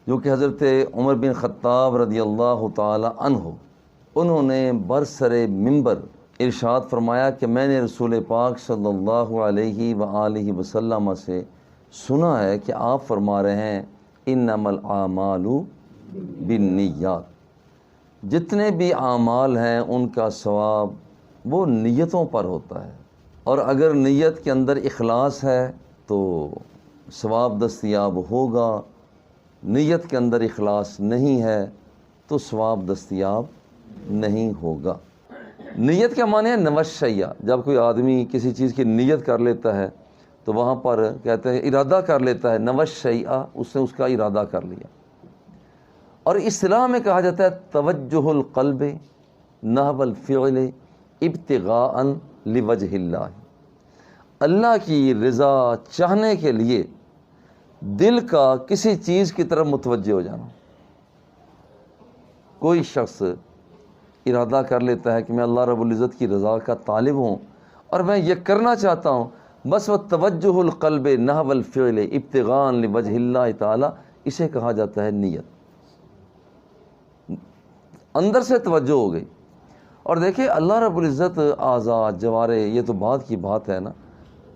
جو کہ حضرت عمر بن خطاب رضی اللہ تعالی عنہ، انہوں نے برسر منبر ارشاد فرمایا کہ میں نے رسول پاک صلی اللہ علیہ وآلہ وسلم سے سنا ہے کہ آپ فرما رہے ہیں انما الاعمال بالنیات، جتنے بھی اعمال ہیں ان کا ثواب وہ نیتوں پر ہوتا ہے، اور اگر نیت کے اندر اخلاص ہے تو ثواب دستیاب ہوگا، نیت کے اندر اخلاص نہیں ہے تو ثواب دستیاب نہیں ہوگا۔ نیت کا معنی ہے نوشیہ، جب کوئی آدمی کسی چیز کی نیت کر لیتا ہے تو وہاں پر کہتے ہیں ارادہ کر لیتا ہے، نوشیہ، اس نے اس کا ارادہ کر لیا۔ اور اصطلاح میں کہا جاتا ہے توجہ القلب نحو الفعل ابتغاء لوجہ اللہ، اللہ کی رضا چاہنے کے لیے دل کا کسی چیز کی طرف متوجہ ہو جانا۔ کوئی شخص ارادہ کر لیتا ہے کہ میں اللہ رب العزت کی رضا کا طالب ہوں اور میں یہ کرنا چاہتا ہوں، بس وہ توجہ القلب نحو الفعل ابتغاء لوجہ اللہ تعالی، اسے کہا جاتا ہے نیت، اندر سے توجہ ہو گئی۔ اور دیکھیں اللہ رب العزت اعضاء جوارے، یہ تو بات کی بات ہے نا،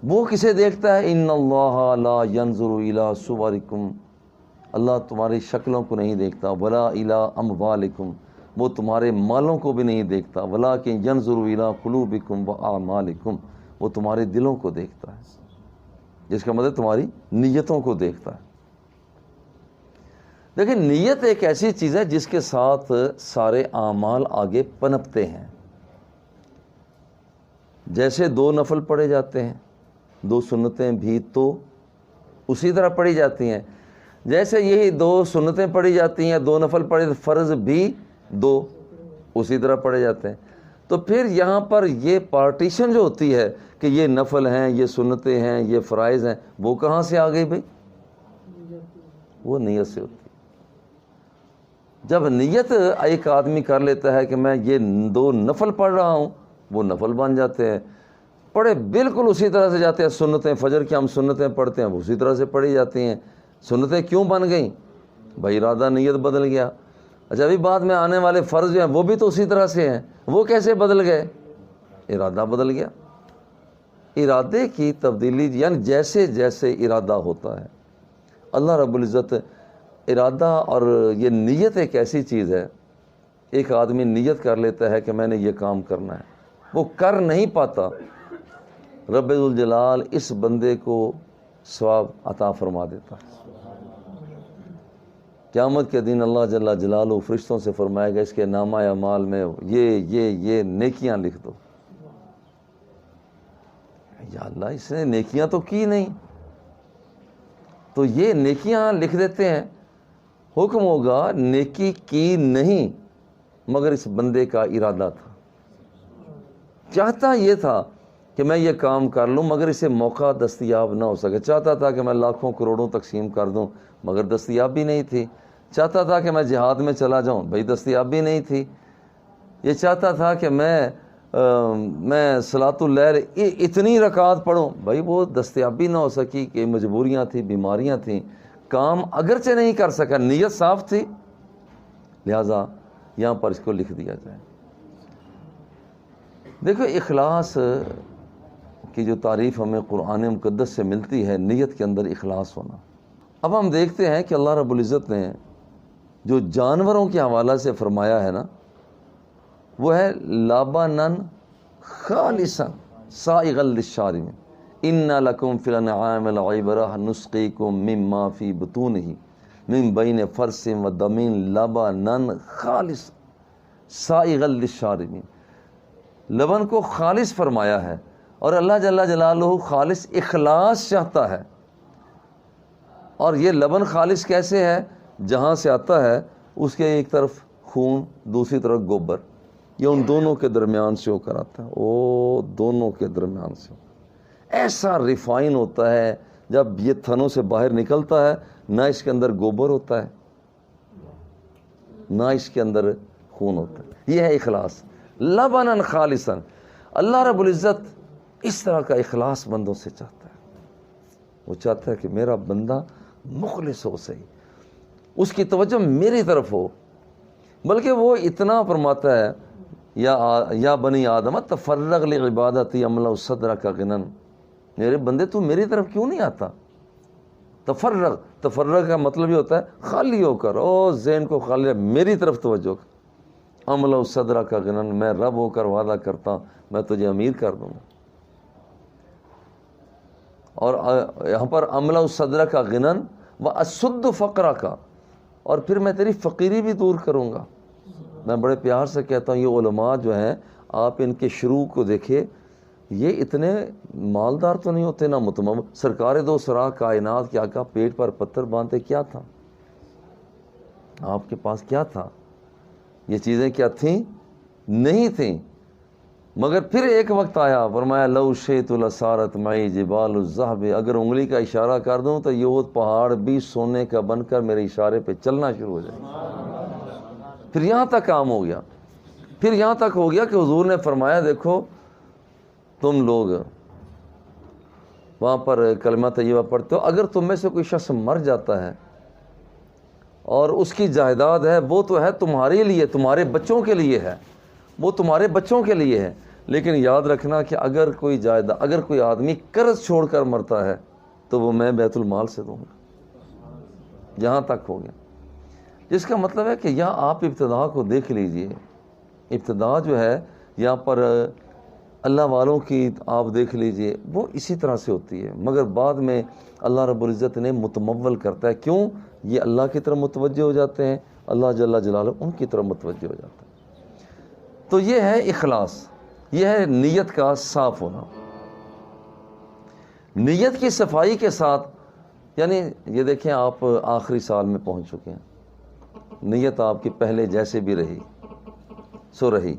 وہ کسے دیکھتا ہے؟ ان اللہ لا ينظر الى صورکم، اللہ تمہاری شکلوں کو نہیں دیکھتا، ولا الى اموالکم، وہ تمہارے مالوں کو بھی نہیں دیکھتا، ولکن ينظر الى قلوبکم واعمالکم، وہ تمہارے دلوں کو دیکھتا ہے، جس کا مطلب تمہاری نیتوں کو دیکھتا ہے۔ دیکھیں نیت ایک ایسی چیز ہے جس کے ساتھ سارے اعمال آگے پنپتے ہیں۔ جیسے 2 نفل پڑھے جاتے ہیں، 2 سنتیں بھی تو اسی طرح پڑھی جاتی ہیں، جیسے یہی 2 سنتیں پڑھی جاتی ہیں، 2 نفل پڑھے، فرض بھی 2 اسی طرح پڑھے جاتے ہیں۔ تو پھر یہاں پر یہ پارٹیشن جو ہوتی ہے کہ یہ نفل ہیں، یہ سنتیں ہیں، یہ فرائض ہیں، وہ کہاں سے آ گئی بھائی؟ وہ نیت سے ہوتی ہے۔ جب نیت ایک آدمی کر لیتا ہے کہ میں یہ 2 نفل پڑھ رہا ہوں، وہ نفل بن جاتے ہیں، پڑھے بالکل اسی طرح سے جاتے ہیں۔ سنتیں فجر کی ہم سنتیں پڑھتے ہیں، وہ اسی طرح سے پڑھی جاتی ہیں۔ سنتیں کیوں بن گئیں؟ بھائی ارادہ نیت بدل گیا۔ اچھا ابھی بعد میں آنے والے فرض جو ہیں وہ بھی تو اسی طرح سے ہیں، وہ کیسے بدل گئے؟ ارادہ بدل گیا۔ ارادے کی تبدیلی یعنی جیسے جیسے ارادہ ہوتا ہے، اللہ رب العزت ارادہ اور یہ نیت ایک ایسی چیز ہے، ایک آدمی نیت کر لیتا ہے کہ میں نے یہ کام کرنا ہے، وہ کر نہیں پاتا، رب ذوالجلال اس بندے کو ثواب عطا فرما دیتا ہے۔ قیامت کے دن اللہ جل جلالہ فرشتوں سے فرمائے گا اس کے نامہ اعمال میں یہ نیکیاں لکھ دو۔ یا اللہ اس نے نیکیاں تو کی نہیں، تو یہ نیکیاں لکھ دیتے ہیں۔ حکم ہوگا نیکی کی نہیں، مگر اس بندے کا ارادہ تھا، چاہتا یہ تھا کہ میں یہ کام کر لوں، مگر اسے موقع دستیاب نہ ہو سکے۔ چاہتا تھا کہ میں لاکھوں کروڑوں تقسیم کر دوں، مگر دستیابی نہیں تھی۔ چاہتا تھا کہ میں جہاد میں چلا جاؤں، بھائی دستیابی نہیں تھی۔ یہ چاہتا تھا کہ میں صلاۃ اللیل اتنی رکعات پڑھوں، بھائی وہ دستیابی نہ ہو سکی کہ مجبوریاں تھیں، بیماریاں تھیں، کام اگرچہ نہیں کر سکا، نیت صاف تھی، لہذا یہاں پر اس کو لکھ دیا جائے۔ دیکھو اخلاص کی جو تعریف ہمیں قرآن مقدس سے ملتی ہے، نیت کے اندر اخلاص ہونا۔ اب ہم دیکھتے ہیں کہ اللہ رب العزت نے جو جانوروں کے حوالہ سے فرمایا ہے نا، وہ ہے لبنا خالصا سائغا للشاربین ان لکم فی الانعام لعبرۃ نسقیکم مما فی بطونہ من بین فرث و دم لبنا خالصا سائغا للشاربین۔ لبن کو خالص فرمایا ہے، اور اللہ جل جلالہ خالص اخلاص چاہتا ہے۔ اور یہ لبن خالص کیسے ہے؟ جہاں سے آتا ہے اس کے ایک طرف خون، دوسری طرف گوبر، یہ ان دونوں کے درمیان سے ہو کر آتا ہے، وہ دونوں کے درمیان سے ایسا ریفائن ہوتا ہے، جب یہ تھنوں سے باہر نکلتا ہے نہ اس کے اندر گوبر ہوتا ہے نہ اس کے اندر خون ہوتا ہے۔ یہ ہے اخلاص، لبنا خالصا۔ اللہ رب العزت اس طرح کا اخلاص بندوں سے چاہتا ہے، وہ چاہتا ہے کہ میرا بندہ مخلص ہو، صحیح اس کی توجہ میری طرف ہو. بلکہ وہ اتنا فرماتا ہے یا بنی آدم تفرغ لعبادتی املا صدرک غنن، میرے بندے تو میری طرف کیوں نہیں آتا؟ تفرغ کا مطلب یہ ہوتا ہے خالی ہو کر، او ذہن کو خالی، میری طرف توجہ کر. املا صدرک غنن، میں رب ہو کر وعدہ کرتا ہوں میں تجھے امیر کر دوں گا. اور یہاں پر املا صدرک غنن واسد فقرک، اور پھر میں تیری فقیری بھی دور کروں گا. میں بڑے پیار سے کہتا ہوں یہ علماء جو ہیں، آپ ان کے شروع کو دیکھیں، یہ اتنے مالدار تو نہیں ہوتے، نہ متمم. سرکار دو سراغ کائنات کیا کہا، پیٹ پر پتھر باندھتے کیا تھا؟ آپ کے پاس کیا تھا؟ یہ چیزیں کیا تھیں؟ نہیں تھیں. مگر پھر ایک وقت آیا، فرمایا لو شئت لصارت معی جبال الذہب، اگر انگلی کا اشارہ کر دوں تو یہ پہاڑ بھی سونے کا بن کر میرے اشارے پہ چلنا شروع ہو جائے. پھر یہاں تک کام ہو گیا، پھر یہاں تک ہو گیا کہ حضور نے فرمایا دیکھو تم لوگ وہاں پر کلمہ طیبہ پڑھتے ہو، اگر تم میں سے کوئی شخص مر جاتا ہے اور اس کی جائیداد ہے، وہ تو ہے تمہارے لیے، تمہارے بچوں کے لیے ہے، وہ تمہارے بچوں کے لیے ہے. لیکن یاد رکھنا کہ اگر کوئی آدمی قرض چھوڑ کر مرتا ہے تو وہ میں بیت المال سے دوں گا. یہاں تک ہو گیا، جس کا مطلب ہے کہ یہاں آپ ابتدا کو دیکھ لیجئے. ابتدا جو ہے یہاں پر اللہ والوں کی آپ دیکھ لیجئے، وہ اسی طرح سے ہوتی ہے، مگر بعد میں اللہ رب العزت نے متمول کرتا ہے. کیوں؟ یہ اللہ کی طرف متوجہ ہو جاتے ہیں، اللہ جل جلالہ ان کی طرف متوجہ ہو جاتا ہے. تو یہ ہے اخلاص، یہ ہے نیت کا صاف ہونا. نیت کی صفائی کے ساتھ، یعنی یہ دیکھیں آپ آخری سال میں پہنچ چکے ہیں، نیت آپ کی پہلے جیسے بھی رہی سو رہی،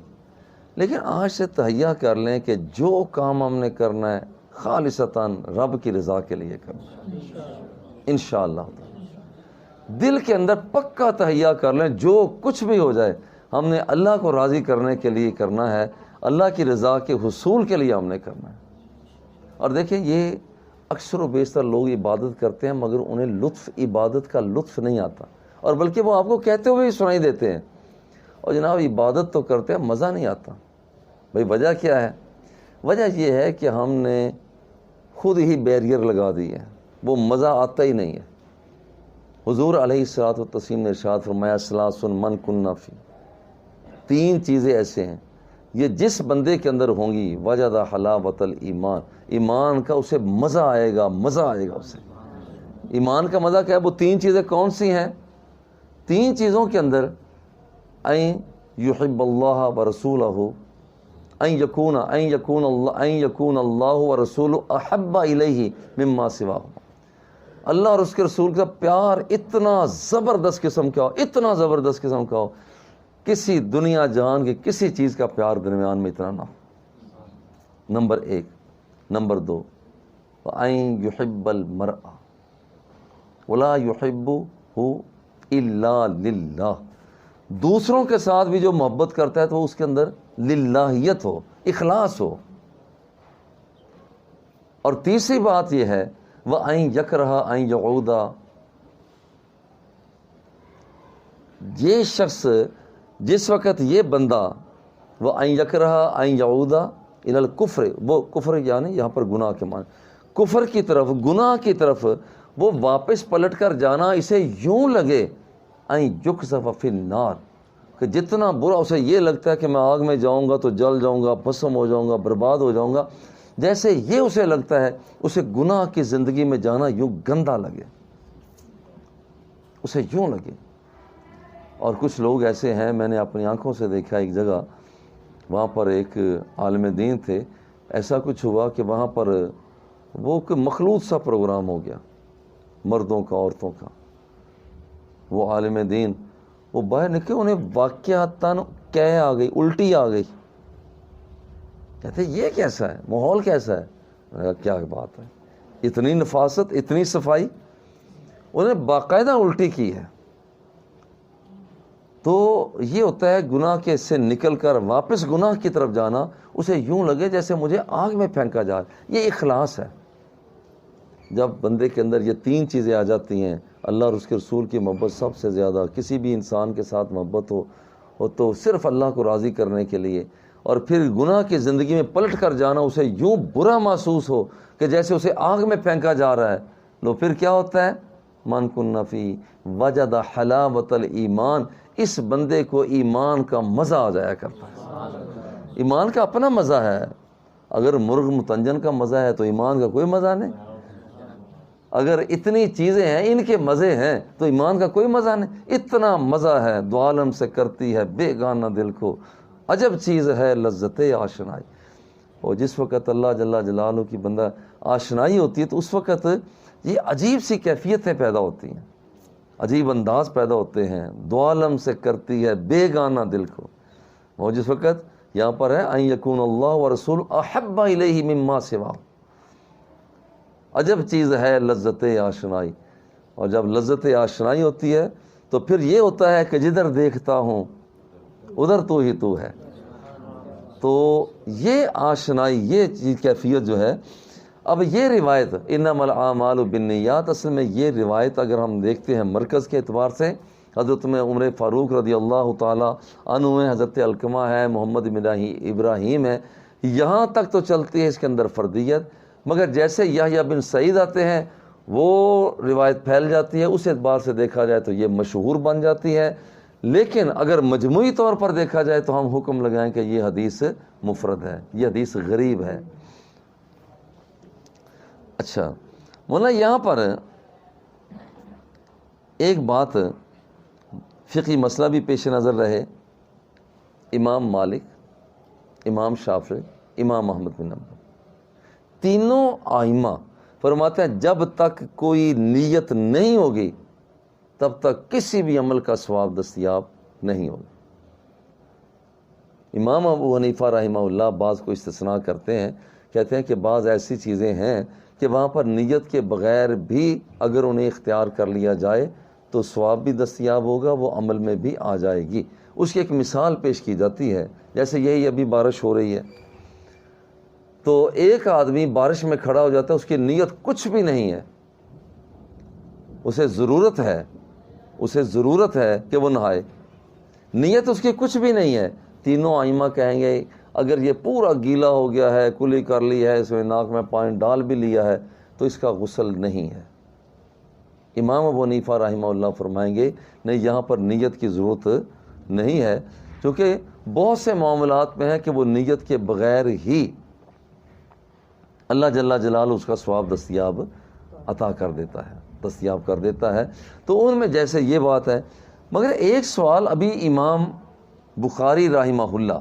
لیکن آج سے تہیہ کر لیں کہ جو کام ہم نے کرنا ہے خالصتاً رب کی رضا کے لیے کرنا ہے انشاءاللہ. دل کے اندر پکا تہیہ کر لیں، جو کچھ بھی ہو جائے ہم نے اللہ کو راضی کرنے کے لیے کرنا ہے، اللہ کی رضا کے حصول کے لیے ہم نے کرنا ہے. اور دیکھیں یہ اکثر و بیشتر لوگ عبادت کرتے ہیں مگر انہیں عبادت کا لطف نہیں آتا، اور بلکہ وہ آپ کو کہتے ہوئے ہی سنائی دیتے ہیں، اور جناب عبادت تو کرتے ہیں مزہ نہیں آتا. بھئی وجہ کیا ہے؟ وجہ یہ ہے کہ ہم نے خود ہی بیریئر لگا دی ہے، وہ مزہ آتا ہی نہیں ہے. حضور علیہ الصلوۃ والتسلیم نے ارشاد فرمایا ثلاث من کن فی، تین چیزیں ایسے ہیں یہ جس بندے کے اندر ہوں گی وجد حلاوت الایمان، ایمان کا اسے مزہ آئے گا، مزہ آئے گا اسے. ایمان کا مزہ کیا ہے؟ وہ تین چیزیں کون سی ہیں؟ تین چیزوں کے اندر این یحب اللہ ورسولہ، این یکون اللہ ورسولہ احب الیہ مما سواہ. اللہ اور اس کے رسول کا پیار اتنا زبردست قسم کا ہو، اتنا زبردست قسم کا ہو، کسی دنیا جہان کی کسی چیز کا پیار درمیان میں اتنا نہ ہو. نمبر ایک. نمبر دو، وَأَن يُحِبَّ الْمَرْءَ وَلَا يُحِبُّهُ إِلَّا لِلَّهِ، دوسروں کے ساتھ بھی جو محبت کرتا ہے تو اس کے اندر للہیت ہو، اخلاص ہو. اور تیسری بات یہ ہے وَأَن يَكْرَهَ أَن يَعُودَ، یہ شخص جس وقت یہ بندہ وَأَن يَكْرَهَ أَن يَعُودَ إِلَى الْكُفْرِ، وہ کفر یعنی یہاں پر گناہ کے معنی، کفر کی طرف، گناہ کی طرف وہ واپس پلٹ کر جانا اسے یوں لگے أَن يُقْذَفَ فِي النَّارِ، کہ جتنا برا اسے یہ لگتا ہے کہ میں آگ میں جاؤں گا تو جل جاؤں گا، بھسم ہو جاؤں گا، برباد ہو جاؤں گا، جیسے یہ اسے لگتا ہے اسے گناہ کی زندگی میں جانا یوں گندا لگے، اسے یوں لگے. اور کچھ لوگ ایسے ہیں، میں نے اپنی آنکھوں سے دیکھا ایک جگہ، وہاں پر ایک عالم دین تھے، ایسا کچھ ہوا کہ وہاں پر وہ کوئی مخلوط سا پروگرام ہو گیا، مردوں کا عورتوں کا. وہ عالم دین وہ باہر نکلے، انہیں واقعتاً کہہ آ گئی، الٹی آ گئی. کہتے یہ کیسا ہے، ماحول کیسا ہے؟ میں نے کہا کیا بات ہے، اتنی نفاست، اتنی صفائی، انہیں باقاعدہ الٹی کی ہے. تو یہ ہوتا ہے گناہ کے سے نکل کر واپس گناہ کی طرف جانا، اسے یوں لگے جیسے مجھے آگ میں پھینکا جا. یہ اخلاص ہے. جب بندے کے اندر یہ تین چیزیں آ جاتی ہیں، اللہ اور اس کے رسول کی محبت سب سے زیادہ، کسی بھی انسان کے ساتھ محبت ہو تو صرف اللہ کو راضی کرنے کے لیے، اور پھر گناہ کی زندگی میں پلٹ کر جانا اسے یوں برا محسوس ہو کہ جیسے اسے آگ میں پھینکا جا رہا ہے، لو پھر کیا ہوتا ہے؟ من کن فی وجد حلاوت الایمان، اس بندے کو ایمان کا مزہ آ جایا کرتا ہے۔ ایمان کا اپنا مزہ ہے، اگر مرغ متنجن کا مزہ ہے تو ایمان کا کوئی مزہ نہیں، اگر اتنی چیزیں ہیں ان کے مزے ہیں تو ایمان کا کوئی مزہ نہیں۔ اتنا مزہ ہے دو عالم سے کرتی ہے بیگانہ دل کو، عجب چیز ہے لذت آشنائی۔ اور جس وقت اللہ جل جلالہ کی بندہ آشنائی ہوتی ہے تو اس وقت یہ عجیب سی کیفیتیں پیدا ہوتی ہیں، عجیب انداز پیدا ہوتے ہیں، دو عالم سے کرتی ہے بیگانہ دل کو۔ اور جس وقت یہاں پر ہے ان یکون اللہ ورسول احب الیہ مما سوا، عجب چیز ہے لذت آشنائی۔ اور جب لذت آشنائی ہوتی ہے تو پھر یہ ہوتا ہے کہ جدھر دیکھتا ہوں ادھر تو ہی تو ہے۔ تو یہ آشنائی، یہ چیز کیفیت جو ہے، اب یہ روایت انما الاعمال بالنیات، اصل میں یہ روایت اگر ہم دیکھتے ہیں مرکز کے اعتبار سے، حضرت میں عمر فاروق رضی اللہ تعالی عنہ ہے، حضرت علقمہ ہے، محمد بن ابراہیم ہے، یہاں تک تو چلتی ہے اس کے اندر فردیت، مگر جیسے یحییٰ بن سعید آتے ہیں وہ روایت پھیل جاتی ہے، اس اعتبار سے دیکھا جائے تو یہ مشہور بن جاتی ہے۔ لیکن اگر مجموعی طور پر دیکھا جائے تو ہم حکم لگائیں کہ یہ حدیث مفرد ہے، یہ حدیث غریب ہے۔ اچھا مولانا یہاں پر ایک بات فقہی مسئلہ بھی پیش نظر رہے، امام مالک، امام شافعی، امام احمد بن حنبل، تینوں ائمہ فرماتے ہیں جب تک کوئی نیت نہیں ہوگی تب تک کسی بھی عمل کا ثواب دستیاب نہیں ہوگا۔ امام ابو حنیفہ رحمہ اللہ بعض کو استثناء کرتے ہیں، کہتے ہیں کہ بعض ایسی چیزیں ہیں کہ وہاں پر نیت کے بغیر بھی اگر انہیں اختیار کر لیا جائے تو ثواب بھی دستیاب ہوگا، وہ عمل میں بھی آ جائے گی۔ اس کی ایک مثال پیش کی جاتی ہے، جیسے یہی ابھی بارش ہو رہی ہے تو ایک آدمی بارش میں کھڑا ہو جاتا ہے، اس کی نیت کچھ بھی نہیں ہے، اسے ضرورت ہے کہ وہ نہائے، نیت اس کی کچھ بھی نہیں ہے، تینوں ائمہ کہیں گے اگر یہ پورا گیلا ہو گیا ہے، کلی کر لی ہے، اس میں ناک میں پانی ڈال بھی لیا ہے تو اس کا غسل نہیں ہے۔ امام ابو حنیفہ رحمہ اللہ فرمائیں گے نہیں، یہاں پر نیت کی ضرورت نہیں ہے، کیونکہ بہت سے معاملات میں ہے کہ وہ نیت کے بغیر ہی اللہ جل جلالہ اس کا ثواب دستیاب عطا کر دیتا ہے، دستیاب کر دیتا ہے۔ تو ان میں جیسے یہ بات ہے، مگر ایک سوال ابھی امام بخاری رحمہ اللہ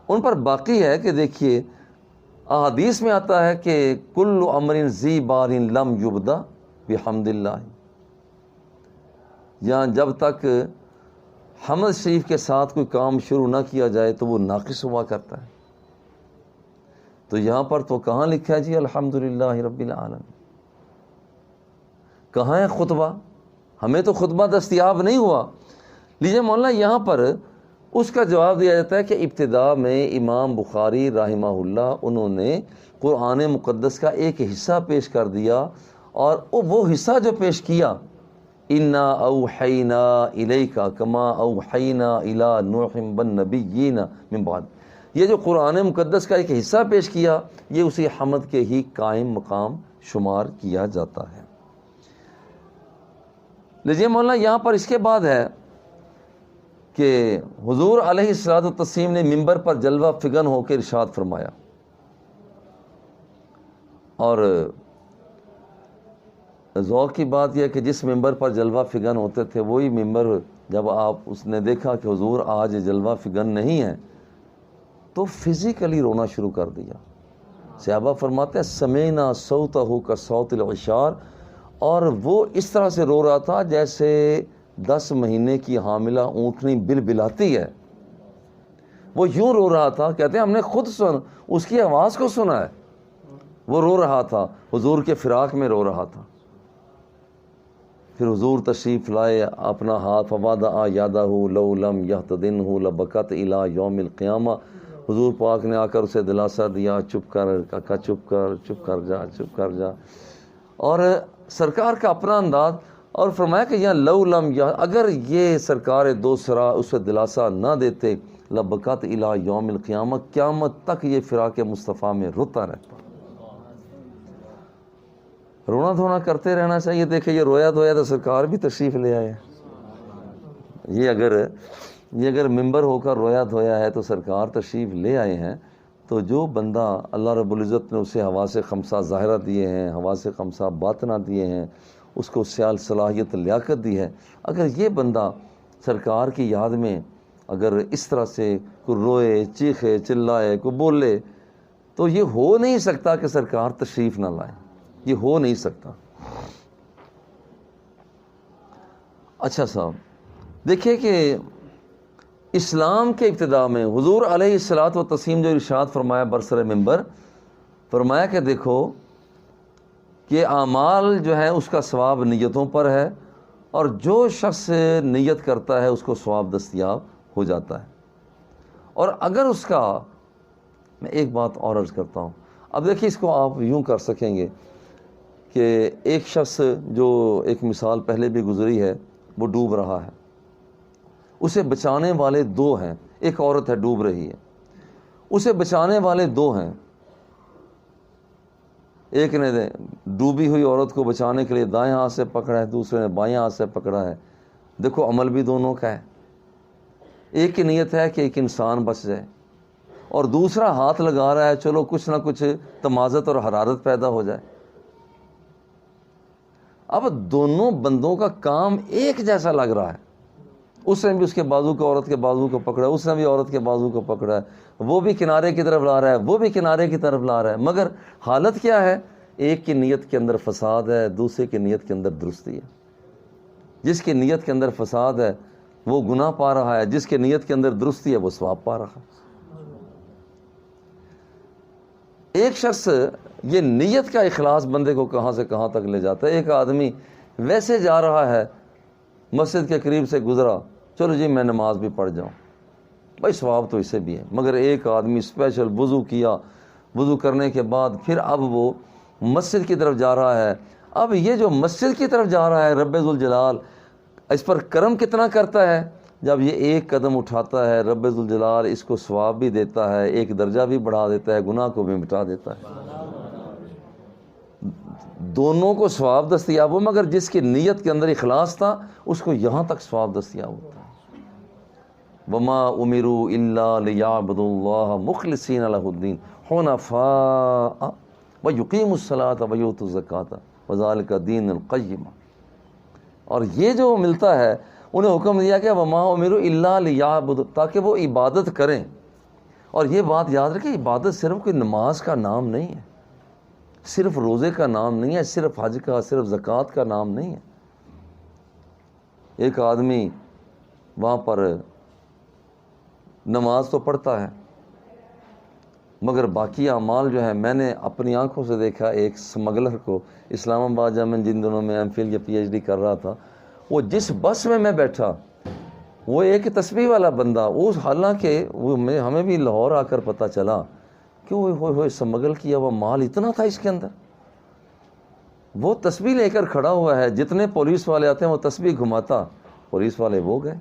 ان پر باقی ہے کہ دیکھیے احادیث میں آتا ہے کہ کل امر ذی بال لم یبدا بحمد اللہ، یہاں جب تک حمد شریف کے ساتھ کوئی کام شروع نہ کیا جائے تو وہ ناقص ہوا کرتا ہے۔ تو یہاں پر تو کہاں لکھا ہے جی الحمدللہ رب العالمین، کہاں ہے خطبہ؟ ہمیں تو خطبہ دستیاب نہیں ہوا۔ لیجئے مولانا یہاں پر اس کا جواب دیا جاتا ہے کہ ابتدا میں امام بخاری رحمہ اللہ انہوں نے قرآن مقدس کا ایک حصہ پیش کر دیا، اور وہ حصہ جو پیش کیا انا اوحینا الیک کما اوحینا الی نوح والنبیین من بعد، یہ جو قرآن مقدس کا ایک حصہ پیش کیا یہ اسی حمد کے ہی قائم مقام شمار کیا جاتا ہے۔ لیجئے مولانا یہاں پر اس کے بعد ہے کہ حضور علیہ الصلوۃ والتسلیم نے ممبر پر جلوہ فگن ہو کے ارشاد فرمایا، اور ذوق کی بات یہ کہ جس ممبر پر جلوہ فگن ہوتے تھے وہی ممبر جب اس نے دیکھا کہ حضور آج جلوہ فگن نہیں ہے تو فزیکلی رونا شروع کر دیا۔ صحابہ فرماتے ہیں سمینا صوتہ کا صوت العشار، اور وہ اس طرح سے رو رہا تھا جیسے 10 مہینے کی حاملہ اونٹنی بلبلاتی ہے، وہ یوں رو رہا تھا، کہتے ہیں ہم نے خود اس کی آواز کو سنا ہے، وہ رو رہا تھا، حضور کے فراق میں رو رہا تھا۔ پھر حضور تشریف لائے، اپنا ہاتھ فوضع یادہ لو لم یحتضنہ لبکت الی یوم القیامہ، حضور پاک نے آ کر اسے دلاسا دیا چپ کر کاکا، چپ کر جا۔ اور سرکار کا اپنا انداز، اور فرمایا کہ یا لو لم یا اگر یہ سرکار دو سرا اسے دلاسا نہ دیتے لبقت الی یوم القیامہ قیامت تک یہ فراق مصطفیٰ میں روتا رہتا. رونا دھونا کرتے رہنا چاہیے. دیکھیں یہ رویا دھویا تو سرکار بھی تشریف لے آئے. یہ اگر ممبر ہو کر رویا دھویا ہے تو سرکار تشریف لے آئے ہیں. تو جو بندہ اللہ رب العزت نے اسے حواس خمسہ ظاہرہ دیے ہیں, حواس خمسہ باطنہ دیے ہیں, اس کو سیال صلاحیت لیاقت دی ہے, اگر یہ بندہ سرکار کی یاد میں اگر اس طرح سے کوئی روئے, چیخے, چلائے, کوئی بولے, تو یہ ہو نہیں سکتا کہ سرکار تشریف نہ لائیں. یہ ہو نہیں سکتا. اچھا صاحب, دیکھیں کہ اسلام کے ابتدا میں حضور علیہ الصلاۃ والتسلیم جو ارشاد فرمایا برسر منبر, فرمایا کہ دیکھو کہ اعمال جو ہے اس کا ثواب نیتوں پر ہے, اور جو شخص نیت کرتا ہے اس کو ثواب دستیاب ہو جاتا ہے. اور اگر اس کا, میں ایک بات اور عرض کرتا ہوں, اب دیکھیے اس کو آپ یوں کر سکیں گے کہ ایک شخص جو ایک مثال پہلے بھی گزری ہے, وہ ڈوب رہا ہے, اسے بچانے والے دو ہیں. ایک عورت ہے ڈوب رہی ہے, اسے بچانے والے دو ہیں. ایک نے ڈوبی ہوئی عورت کو بچانے کے لیے دائیں ہاتھ سے پکڑا ہے, دوسرے نے بائیں ہاتھ سے پکڑا ہے. دیکھو عمل بھی دونوں کا ہے. ایک کی نیت ہے کہ ایک انسان بچ جائے, اور دوسرا ہاتھ لگا رہا ہے چلو کچھ نہ کچھ تمازت اور حرارت پیدا ہو جائے. اب دونوں بندوں کا کام ایک جیسا لگ رہا ہے. اس نے بھی اس کے بازو کو, عورت کے بازو کو پکڑا, اس نے بھی عورت کے بازو کو پکڑا ہے, وہ بھی کنارے کی طرف لا رہا ہے, وہ بھی کنارے کی طرف لا رہا ہے. مگر حالت کیا ہے؟ ایک کی نیت کے اندر فساد ہے, دوسرے کی نیت کے اندر درستی ہے. جس کی نیت کے اندر فساد ہے وہ گناہ پا رہا ہے, جس کی نیت کے اندر درستی ہے وہ ثواب پا رہا ہے. ایک شخص, یہ نیت کا اخلاص بندے کو کہاں سے کہاں تک لے جاتا ہے. ایک آدمی ویسے جا رہا ہے, مسجد کے قریب سے گزرا, چلو جی میں نماز بھی پڑھ جاؤں, بھائی ثواب تو اسے بھی ہے. مگر ایک آدمی اسپیشل وضو کیا, وضو کرنے کے بعد پھر اب وہ مسجد کی طرف جا رہا ہے. اب یہ جو مسجد کی طرف جا رہا ہے, رب ذوالجلال اس پر کرم کتنا کرتا ہے. جب یہ ایک قدم اٹھاتا ہے, رب ذوالجلال اس کو ثواب بھی دیتا ہے, ایک درجہ بھی بڑھا دیتا ہے, گناہ کو بھی مٹا دیتا ہے. دونوں کو ثواب دستیاب ہو, مگر جس کی نیت کے اندر اخلاص تھا اس کو یہاں تک ثواب دستیاب ہوتا ہے. وما امروا الا ليعبدوا الله مخلصين له الدين حنفاء ويقيموا الصلاة ويؤتوا الزكاة وذلك دين القيم. اور یہ جو ملتا ہے, انہیں حکم دیا کہ وما امروا الا ليعبدوا, تاکہ وہ عبادت کریں. اور یہ بات یاد رکھیں, عبادت صرف کوئی نماز کا نام نہیں ہے, صرف روزے کا نام نہیں ہے, صرف حج کا, صرف زکوٰۃ کا نام نہیں ہے. ایک آدمی وہاں پر نماز تو پڑھتا ہے, مگر باقی اعمال جو ہے, میں نے اپنی آنکھوں سے دیکھا ایک اسمگلر کو اسلام آباد جامعہ جن دنوں میں ایم فل یا پی ایچ ڈی کر رہا تھا, وہ جس بس میں بیٹھا وہ ایک تسبیح والا بندہ, اس حالانکہ وہ ہمیں بھی لاہور آ کر پتہ چلا کہ وہ اسمگل کیا ہوا مال اتنا تھا اس کے اندر. وہ تسبیح لے کر کھڑا ہوا ہے, جتنے پولیس والے آتے ہیں وہ تسبیح گھماتا, پولیس والے وہ گئے.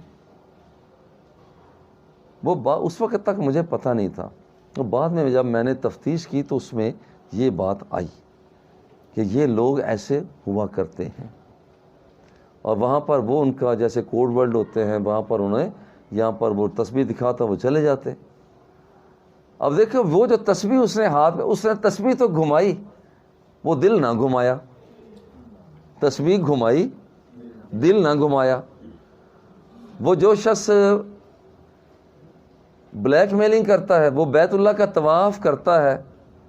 وہ اس وقت تک مجھے پتہ نہیں تھا, بعد میں جب میں نے تفتیش کی تو اس میں یہ بات آئی کہ یہ لوگ ایسے ہوا کرتے ہیں. اور وہاں پر وہ ان کا جیسے کوڈ ورڈ ہوتے ہیں, وہاں پر انہیں یہاں پر وہ تسبیح دکھاتا وہ چلے جاتے. اب دیکھو وہ جو تسبیح اس نے ہاتھ میں, اس نے تسبیح تو گھمائی, وہ دل نہ گھمایا. تسبیح گھمائی, دل نہ گھمایا. وہ جو شخص بلیک میلنگ کرتا ہے, وہ بیت اللہ کا طواف کرتا ہے,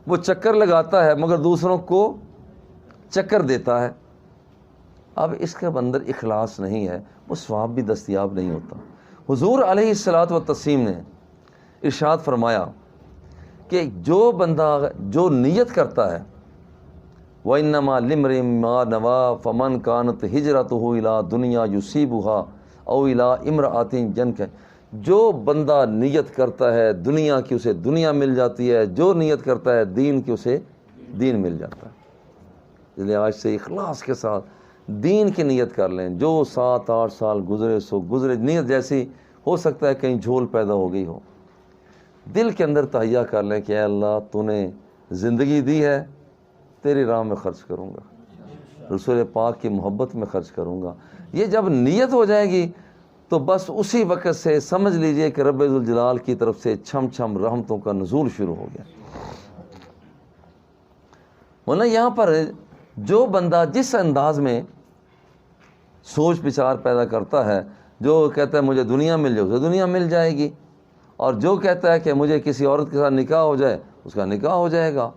وہ چکر لگاتا ہے مگر دوسروں کو چکر دیتا ہے, اب اس کے اندر اخلاص نہیں ہے, وہ ثواب بھی دستیاب نہیں ہوتا. حضور علیہ الصلاۃ والتسلیم نے ارشاد فرمایا کہ جو بندہ جو نیت کرتا ہے, وَإِنَّمَا لِامْرِئٍ مَّا نَوَىٰ فَمَنْ كَانَتْ هِجْرَتُهُ إِلَىٰ دُنْيَا يُصِيبُهَا أَوْ إِلَىٰ امْرَأَةٍ يَنكِحُهَا. جو بندہ نیت کرتا ہے دنیا کی اسے دنیا مل جاتی ہے, جو نیت کرتا ہے دین کی اسے دین مل جاتا ہے. اس لیے آج سے اخلاص کے ساتھ دین کی نیت کر لیں. جو 7-8 سال گزرے سو گزرے. نیت جیسی ہو سکتا ہے کہیں جھول پیدا ہو گئی ہو, دل کے اندر تہیہ کر لیں کہ اے اللہ تو نے زندگی دی ہے, تیری راہ میں خرچ کروں گا, رسول پاک کی محبت میں خرچ کروں گا. یہ جب نیت ہو جائے گی تو بس اسی وقت سے سمجھ لیجئے کہ رب ذوالجلال کی طرف سے چھم چھم رحمتوں کا نزول شروع ہو گیا. ورنہ یہاں پر جو بندہ جس انداز میں سوچ بچار پیدا کرتا ہے, جو کہتا ہے مجھے دنیا مل جائے اسے دنیا مل جائے گی, اور جو کہتا ہے کہ مجھے کسی عورت کے ساتھ نکاح ہو جائے اس کا نکاح ہو جائے گا.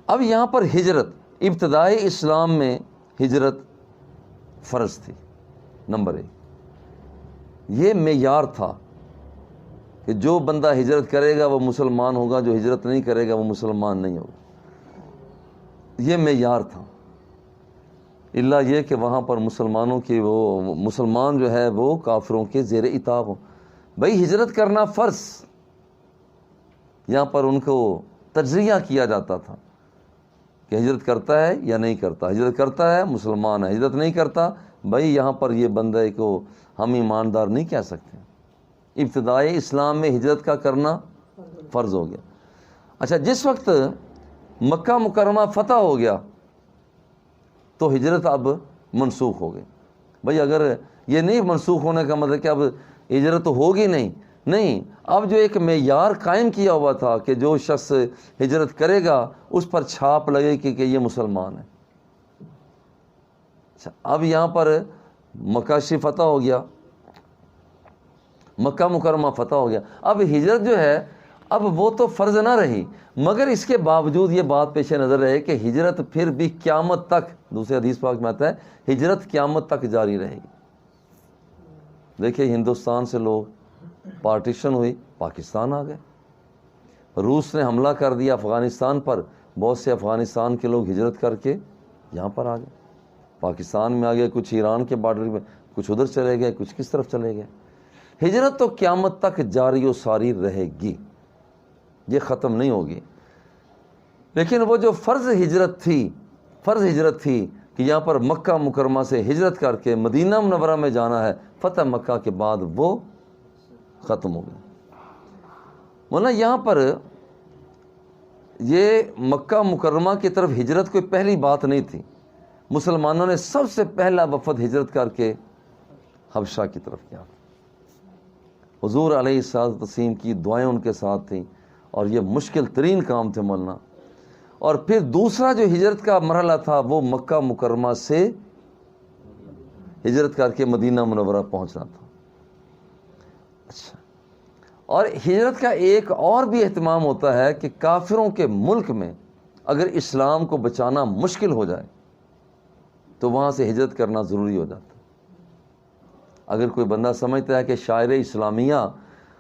اب یہاں پر ہجرت, ابتدائی اسلام میں ہجرت فرض تھی. نمبر 1 یہ معیار تھا کہ جو بندہ ہجرت کرے گا وہ مسلمان ہوگا, جو ہجرت نہیں کرے گا وہ مسلمان نہیں ہوگا. یہ معیار تھا. الا یہ کہ وہاں پر مسلمانوں کی وہ مسلمان جو ہے وہ کافروں کے زیر اطاعت ہو. بھائی ہجرت کرنا فرض, یہاں پر ان کو تجزیہ کیا جاتا تھا کہ ہجرت کرتا ہے یا نہیں کرتا. ہجرت کرتا ہے مسلمان ہے, ہجرت نہیں کرتا بھائی یہاں پر یہ بندے کو ہم ایماندار نہیں کہہ سکتے. ابتدائی اسلام میں ہجرت کا کرنا فرض ہو گیا. اچھا, جس وقت مکہ مکرمہ فتح ہو گیا تو ہجرت اب منسوخ ہو گئی. بھائی اگر یہ نہیں منسوخ ہونے کا مطلب کہ اب ہجرت تو ہوگی نہیں, اب جو ایک معیار قائم کیا ہوا تھا کہ جو شخص ہجرت کرے گا اس پر چھاپ لگے کہ یہ مسلمان ہے. اچھا, اب یہاں پر مکہ شریف فتح ہو گیا, مکہ مکرمہ فتح ہو گیا, اب ہجرت جو ہے اب وہ تو فرض نہ رہی, مگر اس کے باوجود یہ بات پیش نظر رہے کہ ہجرت پھر بھی قیامت تک, دوسرے حدیث پاک میں آتا ہے ہجرت قیامت تک جاری رہے گی. دیکھیں ہندوستان سے لوگ پارٹیشن ہوئی, پاکستان آ گئے. روس نے حملہ کر دیا افغانستان پر, بہت سے افغانستان کے لوگ ہجرت کر کے یہاں پر آ گئے, پاکستان میں آ گئے. کچھ ایران کے بارڈر میں, کچھ ادھر چلے گئے, کچھ کس طرف چلے گئے. ہجرت تو قیامت تک جاری و ساری رہے گی, یہ ختم نہیں ہوگی. لیکن وہ جو فرض ہجرت تھی کہ یہاں پر مکہ مکرمہ سے ہجرت کر کے مدینہ منورہ میں جانا ہے, فتح مکہ کے بعد وہ ختم ہو گئی. ورنہ یہاں پر یہ مکہ مکرمہ کی طرف ہجرت کوئی پہلی بات نہیں تھی. مسلمانوں نے سب سے پہلا وفد ہجرت کر کے حبشہ کی طرف کیا. حضور علیہ الصلوۃ والتسلیم کی دعائیں ان کے ساتھ تھیں, اور یہ مشکل ترین کام تھے مولانا. اور پھر دوسرا جو ہجرت کا مرحلہ تھا وہ مکہ مکرمہ سے ہجرت کر کے مدینہ منورہ پہنچنا تھا. اچھا, اور ہجرت کا ایک اور بھی اہتمام ہوتا ہے کہ کافروں کے ملک میں اگر اسلام کو بچانا مشکل ہو جائے تو وہاں سے ہجرت کرنا ضروری ہو جاتا. اگر کوئی بندہ سمجھتا ہے کہ شاعر اسلامیہ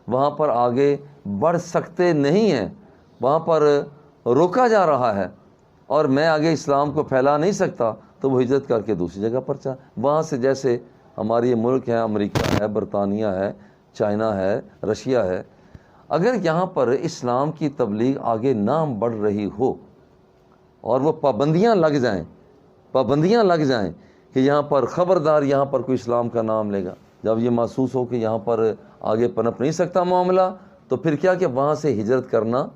وہاں پر آگے بڑھ سکتے نہیں ہیں, وہاں پر روکا جا رہا ہے اور میں آگے اسلام کو پھیلا نہیں سکتا, تو وہ ہجرت کر کے دوسری جگہ پر وہاں سے, جیسے ہمارے یہ ملک ہے, امریکہ ہے, برطانیہ ہے, چائنا ہے, رشیا ہے, اگر یہاں پر اسلام کی تبلیغ آگے نہ بڑھ رہی ہو اور وہ پابندیاں لگ جائیں کہ یہاں پر خبردار یہاں پر کوئی اسلام کا نام لے گا, جب یہ محسوس ہو کہ یہاں پر آگے پنپ نہیں سکتا معاملہ, تو پھر کیا کہ وہاں سے ہجرت کرنا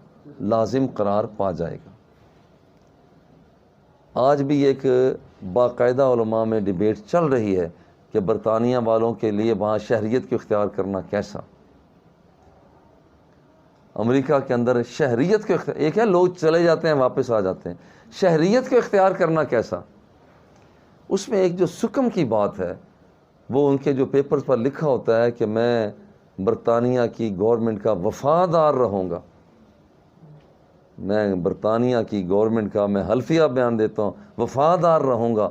لازم قرار پا جائے گا. آج بھی ایک باقاعدہ علماء میں ڈیبیٹ چل رہی ہے کہ برطانیہ والوں کے لیے وہاں شہریت کو اختیار کرنا کیسا. امریکہ کے اندر شہریت کو ایک ہے لوگ چلے جاتے ہیں واپس آ جاتے ہیں, شہریت کو اختیار کرنا کیسا. اس میں ایک جو سکم کی بات ہے وہ ان کے جو پیپرز پر لکھا ہوتا ہے کہ میں برطانیہ کی گورنمنٹ کا وفادار رہوں گا, میں برطانیہ کی گورنمنٹ کا میں حلفیہ بیان دیتا ہوں, وفادار رہوں گا.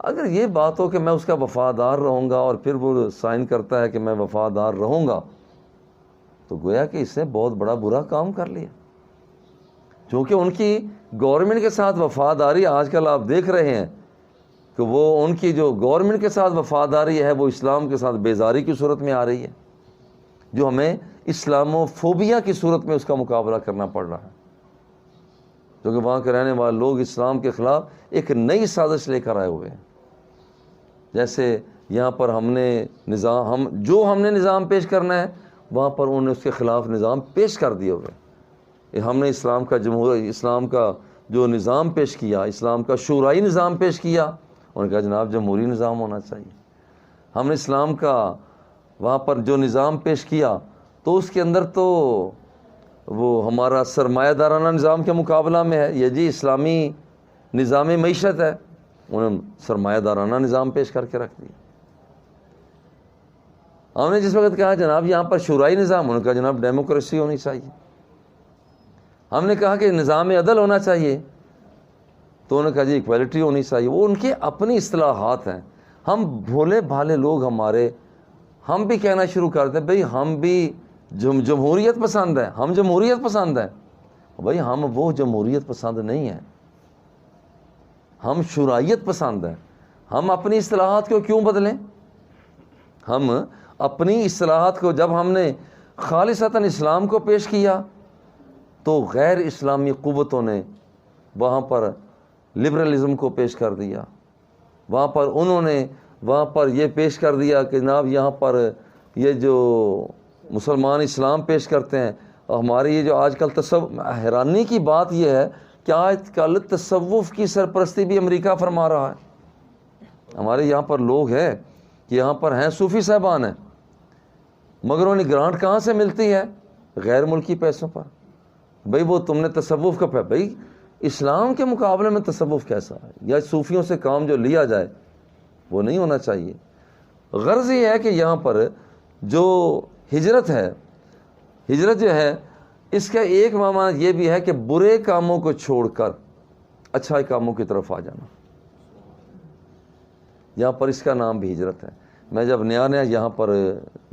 اگر یہ بات ہو کہ میں اس کا وفادار رہوں گا اور پھر وہ سائن کرتا ہے کہ میں وفادار رہوں گا, تو گویا کہ اس نے بہت بڑا برا کام کر لیا. چونکہ ان کی گورنمنٹ کے ساتھ وفاداری آج کل آپ دیکھ رہے ہیں کہ وہ ان کی جو گورنمنٹ کے ساتھ وفاداری ہے وہ اسلام کے ساتھ بیزاری کی صورت میں آ رہی ہے, جو ہمیں اسلامو فوبیا کی صورت میں اس کا مقابلہ کرنا پڑ رہا ہے. کیونکہ وہاں کے رہنے والے لوگ اسلام کے خلاف ایک نئی سازش لے کر آئے ہوئے ہیں. جیسے یہاں پر ہم نے نظام پیش کرنا ہے، وہاں پر انہوں نے اس کے خلاف نظام پیش کر دیے ہوئے. ہم نے اسلام کا جو نظام پیش کیا، اسلام کا شورائی نظام پیش کیا، انہوں نے کہا جناب جمہوری نظام ہونا چاہیے. ہم نے اسلام کا وہاں پر جو نظام پیش کیا تو اس کے اندر تو وہ ہمارا سرمایہ دارانہ نظام کے مقابلہ میں ہے، یہ جی اسلامی نظام معیشت ہے، انہوں نے سرمایہ دارانہ نظام پیش کر کے رکھ دیا. ہم نے جس وقت کہا جناب یہاں پر شورائی نظام، انہوں نے کہا جناب ڈیموکریسی ہونی چاہیے. ہم نے کہا کہ نظام عدل ہونا چاہیے، تو انہوں نے کہا جی ایکویلٹی ہونی چاہیے. وہ ان کے اپنی اصطلاحات ہیں. ہم بھولے بھالے لوگ ہم بھی کہنا شروع کرتے ہیں بھئی ہم بھی جمہوریت پسند ہیں، ہم جمہوریت پسند ہیں. بھئی ہم وہ جمہوریت پسند نہیں ہیں، ہم شورائیت پسند ہیں. ہم اپنی اصطلاحات کو کیوں بدلیں؟ ہم اپنی اصطلاحات کو جب ہم نے خالصتاً اسلام کو پیش کیا تو غیر اسلامی قوتوں نے وہاں پر لبرلزم کو پیش کر دیا. وہاں پر انہوں نے یہ پیش کر دیا کہ جناب یہاں پر یہ جو مسلمان اسلام پیش کرتے ہیں، ہماری یہ جو آج کل حیرانی کی بات یہ ہے کہ آج کل تصوف کی سرپرستی بھی امریکہ فرما رہا ہے. ہمارے یہاں پر لوگ ہیں کہ یہاں پر ہیں صوفی صاحبان ہیں، مگر انہیں گرانٹ کہاں سے ملتی ہے؟ غیر ملکی پیسوں پر. بھئی وہ تم نے تصوف کا بھئی اسلام کے مقابلے میں تصوف کیسا ہے؟ یا صوفیوں سے کام جو لیا جائے وہ نہیں ہونا چاہیے. غرض یہ ہے کہ یہاں پر جو ہجرت جو ہے اس کا ایک معنی یہ بھی ہے کہ برے کاموں کو چھوڑ کر اچھائی کاموں کی طرف آ جانا. یہاں پر اس کا نام بھی ہجرت ہے. میں جب نیا یہاں پر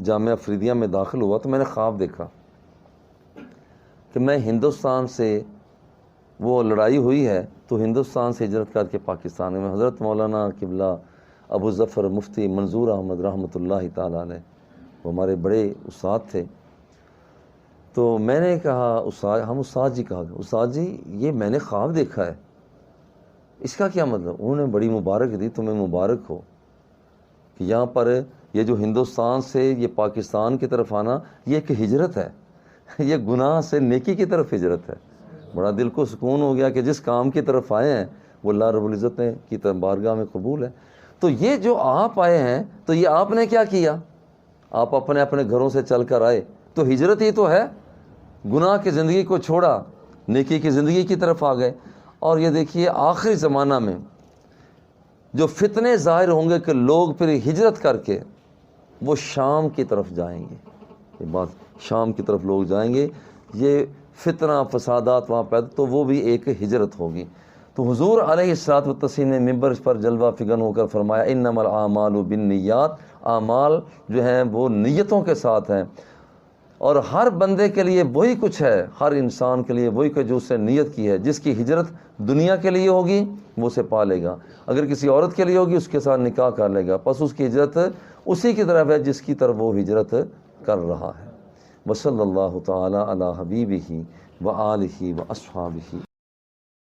جامعہ فریدیہ میں داخل ہوا تو میں نے خواب دیکھا کہ میں ہندوستان سے، وہ لڑائی ہوئی ہے تو ہندوستان سے ہجرت کر کے پاکستان میں حضرت مولانا قبلہ ابو ظفر مفتی منظور احمد رحمۃ اللہ تعالیٰ علیہ، وہ ہمارے بڑے استاد تھے. تو میں نے کہا استاد جی کہا استاد جی یہ میں نے خواب دیکھا ہے، اس کا کیا مطلب؟ انہوں نے بڑی مبارک دی، تمہیں مبارک ہو کہ یہاں پر یہ جو ہندوستان سے یہ پاکستان کی طرف آنا یہ ایک ہجرت ہے، یہ گناہ سے نیکی کی طرف ہجرت ہے. بڑا دل کو سکون ہو گیا کہ جس کام کی طرف آئے ہیں وہ اللہ رب العزت نے کی بارگاہ میں قبول ہے. تو یہ جو آپ آئے ہیں تو یہ آپ نے کیا کیا؟ آپ اپنے گھروں سے چل کر آئے، تو ہجرت ہی تو ہے. گناہ کی زندگی کو چھوڑا، نیکی کی زندگی کی طرف آ گئے. اور یہ دیکھیے آخری زمانہ میں جو فتنے ظاہر ہوں گے کہ لوگ پھر ہجرت کر کے وہ شام کی طرف جائیں گے. یہ بات شام کی طرف لوگ جائیں گے، یہ فتنہ فسادات وہاں پیدا، تو وہ بھی ایک ہجرت ہوگی. تو حضور علیہ الصلوۃ والتسلیم نے ممبر پر جلوہ فگن ہو کر فرمایا انما الاعمال بالنیات، اعمال جو ہیں وہ نیتوں کے ساتھ ہیں، اور ہر بندے کے لیے وہی کچھ ہے، ہر انسان کے لیے وہی کچھ جو اس نے نیت کی ہے. جس کی ہجرت دنیا کے لیے ہوگی وہ اسے پا لے گا، اگر کسی عورت کے لیے ہوگی اس کے ساتھ نکاح کر لے گا، پس اس کی ہجرت اسی کی طرف ہے جس کی طرف وہ ہجرت کر رہا ہے. وصلی اللہ تعالی علی حبیبہ و آلہ و اصحابہ.